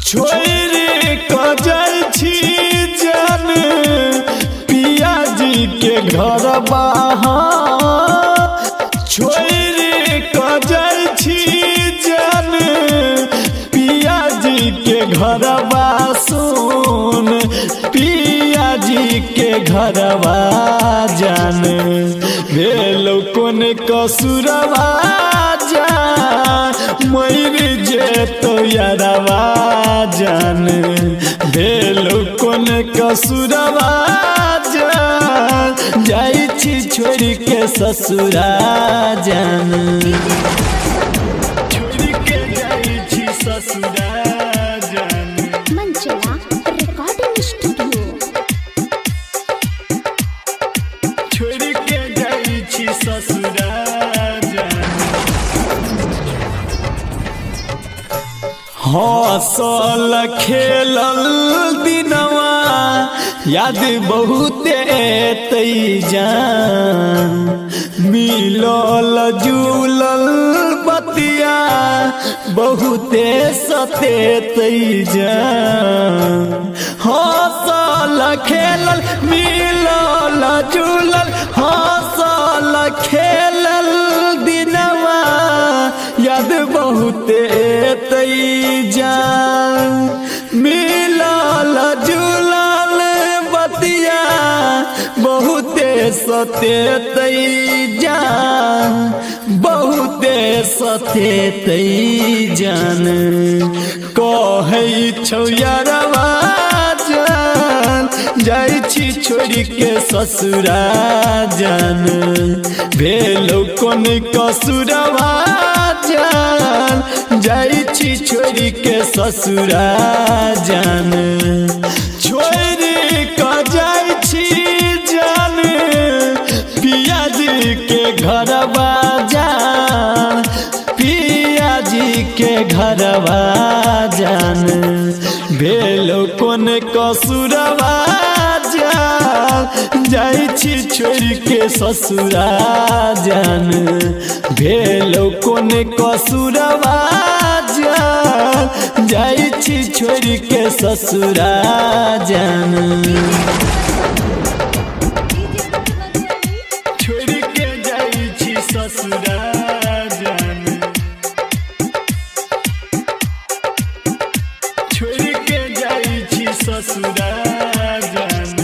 छोड़ क जाई छी जान पिया जी के घर छोड़ क जाई छी जान पिया जी के घर सुन पिया जी के घरवा जान भेलो कोन कसुरवा मर जे तो यारवा जान भेलो कोन कसुरवा जाई छी छोड़ के ससुरा जान छोड़ के जाई छी ससुरा जान मंचला रिकॉर्डिंग स्टूडियो छोड़ के जाई छी ससुरा जान हसल खेलल दिनवा याद बहुते तई जान मिलल जुलल बतिया बहुते सते तई जान हसल खेलल मिलल जुलल हसल खेलल दिनवा याद बहुते तई जान मिलल जुलल बतिया बहुते सते तई जान बहुते सते तई जान कहै छौ यारवा जान जाई छी छोड़ के ससुरा जान भेलो कोन कसुरवा जान जाई छी छोड़ के ससुरा जान छोड़ क जाई छी जान पिया जी के घरवा जान पिया जी के घरवा जान भेलो कोन कसुरवा जान जाई छी छोड़ के ससुरा जान भेलो कोन कसुरवा जान जाई छी छोड़ के ससुरा जान छोड़ के जाई छी ससुरा जान छोड़ के जाई छी ससुरा जान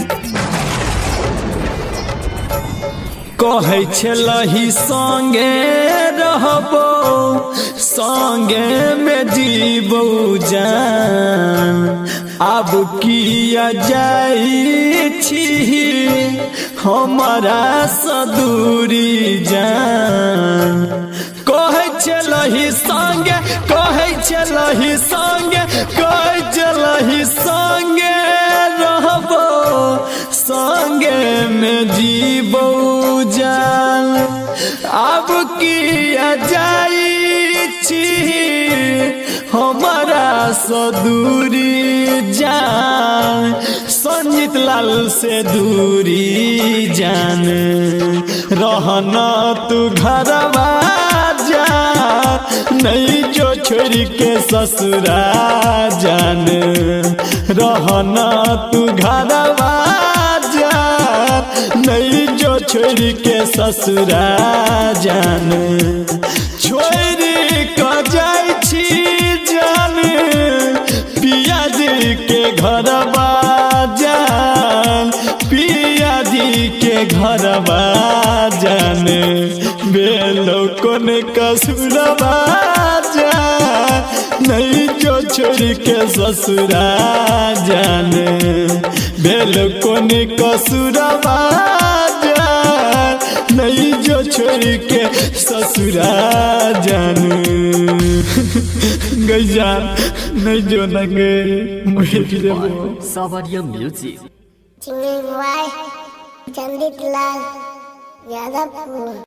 कहै छलही संगे रहबो संगे में जीबो जान अब किया जाई छी हमारा सदूरी जान कहै छलही संगे कहै छलही संगे कहै छलही संगे रहबो संगे में जीबो जान अब किया जाई छी हमारा सदूरी जान संजीत लाल से दूरी जान रहना तू घरवा जान नहीं जो छोड़ के ससुरा जान रहना तू घरवा जान नहीं जो छोड़ के ससुरा जान छोड़ क जाई छी जान पिया जी के घरवा जान पिया जी के घरवा जान भेलो कोन कसुरवा जान नहीं जो छोड़ के ससुरा जान भेलो कोन कसुरवा जान नहीं जो छोड़ के ससुरा जान गैया नहीं जो नगे सावरिया म्यूजिक चिंगल बुआई चंदित लाल यादव।